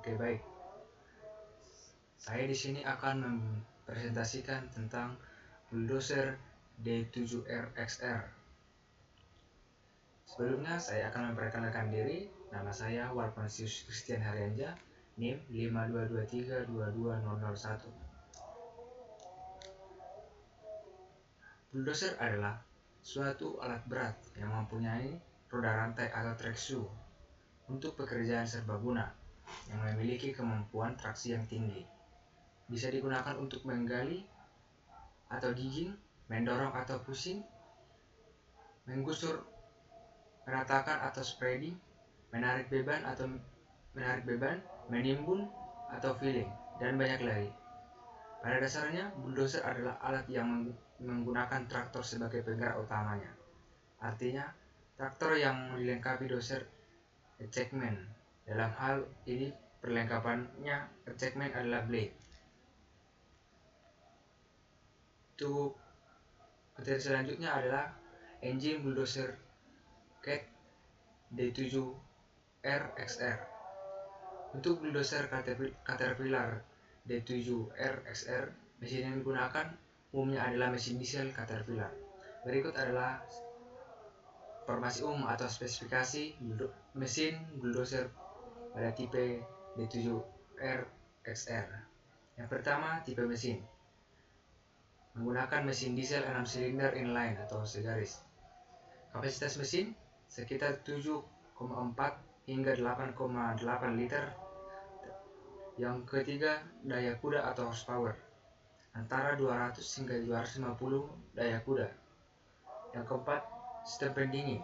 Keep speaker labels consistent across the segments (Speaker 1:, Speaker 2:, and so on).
Speaker 1: Oke, baik. Saya di sini akan mempresentasikan tentang bulldozer D7R-XR. Sebelumnya saya akan memperkenalkan diri. Nama saya Walponsius Christian Haryanja, NIM 52232201. Bulldozer adalah suatu alat berat yang mempunyai roda rantai atau traction untuk pekerjaan serbaguna yang memiliki kemampuan traksi yang tinggi. Bisa digunakan untuk menggali atau digging, mendorong atau pushing, menggusur, meratakan atau spreading, menarik beban, menimbun atau filling, dan banyak lagi. Pada dasarnya, bulldozer adalah alat yang menggunakan traktor sebagai penggerak utamanya. Artinya, traktor yang dilengkapi dozer attachment. Dalam hal ini, perlengkapannya attachment adalah blade. Untuk materi selanjutnya adalah engine bulldozer CAT D7R-XR. Untuk bulldozer Caterpillar D7R-XR, mesin yang digunakan umumnya adalah mesin diesel Caterpillar. Berikut adalah informasi umum atau spesifikasi mesin bulldozer pada tipe D7R-XR. Yang pertama, tipe mesin. Menggunakan mesin diesel 6 silinder inline atau segaris. Kapasitas mesin sekitar 7,4 hingga 8,8 liter. Yang ketiga, daya kuda atau horsepower antara 200 hingga 250 daya kuda. Yang keempat, sistem pendingin.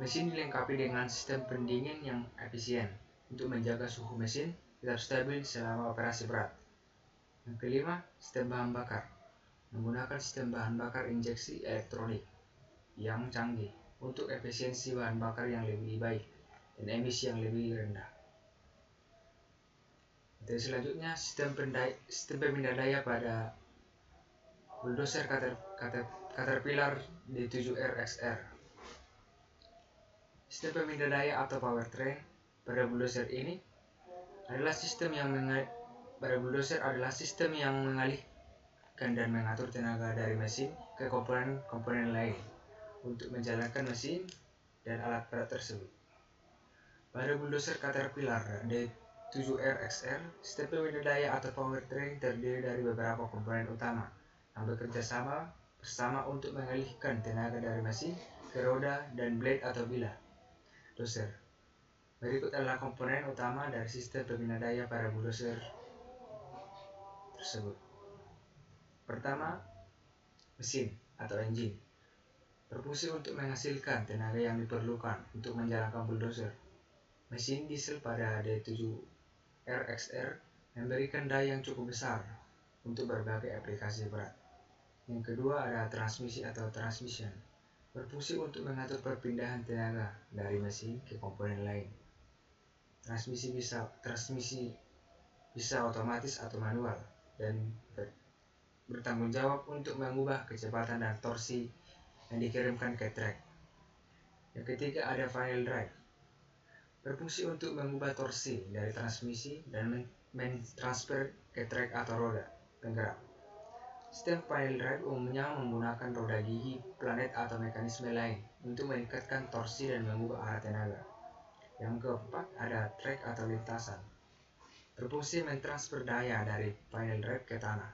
Speaker 1: Mesin dilengkapi dengan sistem pendingin yang efisien untuk menjaga suhu mesin tetap stabil selama operasi berat. Yang kelima, sistem bahan bakar. Menggunakan sistem bahan bakar injeksi elektronik yang canggih untuk efisiensi bahan bakar yang lebih baik dan emisi yang lebih rendah. Dan selanjutnya, sistem pemindah daya pada bulldozer Caterpillar D7R-XR. Sistem pemindah daya atau powertrain pada bulldozer ini adalah sistem yang mengalihkan dan mengatur tenaga dari mesin ke komponen lain untuk menjalankan mesin dan alat berat tersebut. Pada bulldozer Caterpillar D7R-XR, sistem pemindah daya atau powertrain terdiri dari beberapa komponen utama yang bekerja bersama untuk mengalihkan tenaga dari mesin ke roda dan blade atau bilah dozer. Berikut adalah komponen utama dari sistem pemindah daya pada bulldozer tersebut. Pertama, mesin atau engine. Berfungsi untuk menghasilkan tenaga yang diperlukan untuk menjalankan bulldozer. Mesin diesel pada D7R-XR memberikan daya yang cukup besar untuk berbagai aplikasi berat. Yang kedua ada transmisi atau transmission. Berfungsi untuk mengatur perpindahan tenaga dari mesin ke komponen lain. Transmisi bisa otomatis atau manual dan bertanggung jawab untuk mengubah kecepatan dan torsi yang dikirimkan ke trek. Yang ketiga ada final drive. Berfungsi untuk mengubah torsi dari transmisi dan mentransfer ke trek atau roda penggerak. Sistem final drive umumnya menggunakan roda gigi, planet atau mekanisme lain untuk meningkatkan torsi dan mengubah arah tenaga. Yang keempat ada trek atau lintasan. Berfungsi mentransfer daya dari final drive ke tanah.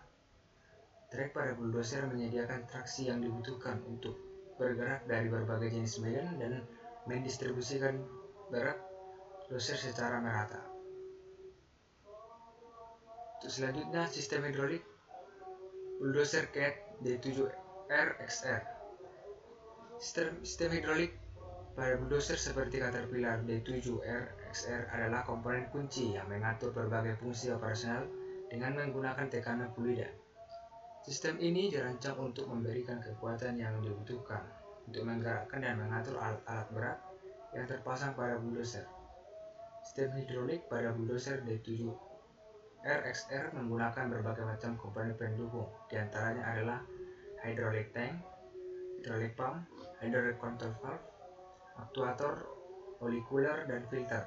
Speaker 1: Trek pada bulldozer menyediakan traksi yang dibutuhkan untuk bergerak dari berbagai jenis medan dan mendistribusikan berat dozer secara merata. Untuk selanjutnya, sistem hidrolik bulldozer CAT D7R-XR. Sistem hidrolik pada bulldozer seperti Caterpillar D7R-XR adalah komponen kunci yang mengatur berbagai fungsi operasional dengan menggunakan tekanan fluida. Sistem ini dirancang untuk memberikan kekuatan yang dibutuhkan untuk menggerakkan dan mengatur alat-alat berat yang terpasang pada bulldozer. Sistem hidrolik pada bulldozer D7R-XR menggunakan berbagai macam komponen pendukung, di antaranya adalah hydraulic tank, hydraulic pump, hydraulic control valve, aktuator, oli cooler, dan filter.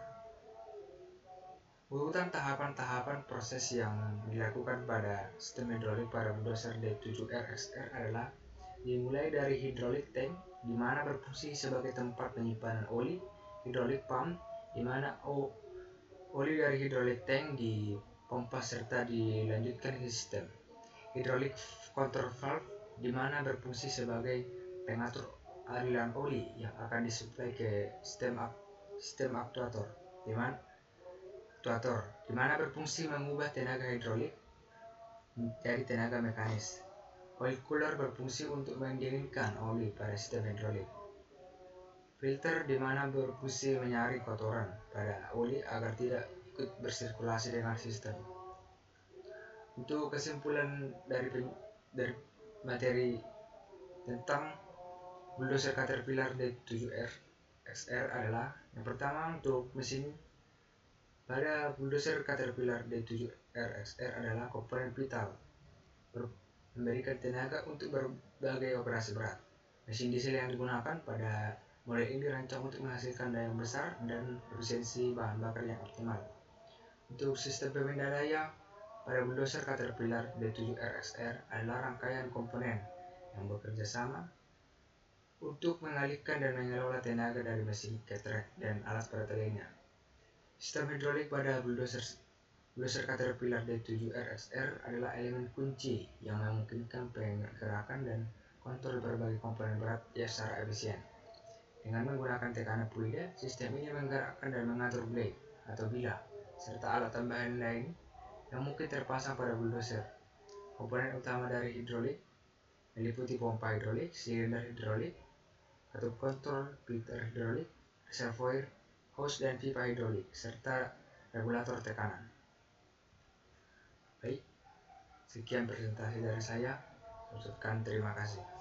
Speaker 1: Urutan tahapan-tahapan proses yang dilakukan pada sistem hidrolik pada bulldozer D7RXR adalah dimulai dari hidrolik tank, di mana berfungsi sebagai tempat penyimpanan oli, hidrolik pump, di mana oli dari hidrolik tank dipompa serta dilanjutkan ke sistem, hidrolik control valve, di mana berfungsi sebagai pengatur aliran oli yang akan disuplai ke sistem aktuator, di mana berfungsi mengubah tenaga hidrolik menjadi tenaga mekanis. Oil cooler berfungsi untuk mendinginkan oli pada sistem hidrolik. Filter di mana berfungsi menyaring kotoran pada oli agar tidak ikut bersirkulasi dengan sistem. Untuk kesimpulan dari materi tentang bulldozer Caterpillar D7RXR adalah yang pertama, untuk mesin pada bulldozer Caterpillar D7RXR adalah komponen vital, memberikan tenaga untuk berbagai operasi berat. Mesin diesel yang digunakan pada model ini dirancang untuk menghasilkan daya yang besar dan efisiensi bahan bakar yang optimal. Untuk sistem pemindah daya pada bulldozer Caterpillar D7RXR adalah rangkaian komponen yang bekerja sama untuk mengalihkan dan mengelola tenaga dari mesin ke trek dan alat berat lainnya. Sistem hidrolik pada bulldozer Caterpillar D7RXR adalah elemen kunci yang memungkinkan pergerakan dan kontrol berbagai komponen berat secara efisien. Dengan menggunakan tekanan fluida, sistem ini menggerakkan dan mengatur blade atau bilah, serta alat tambahan lain yang mungkin terpasang pada bulldozer. Komponen utama dari hidrolik meliputi pompa hidrolik, silinder hidrolik, katup kontrol, filter hidrolik, reservoir, hose dan pipa hidrolik, serta regulator tekanan. Baik, sekian presentasi dari saya. Ucapkan terima kasih.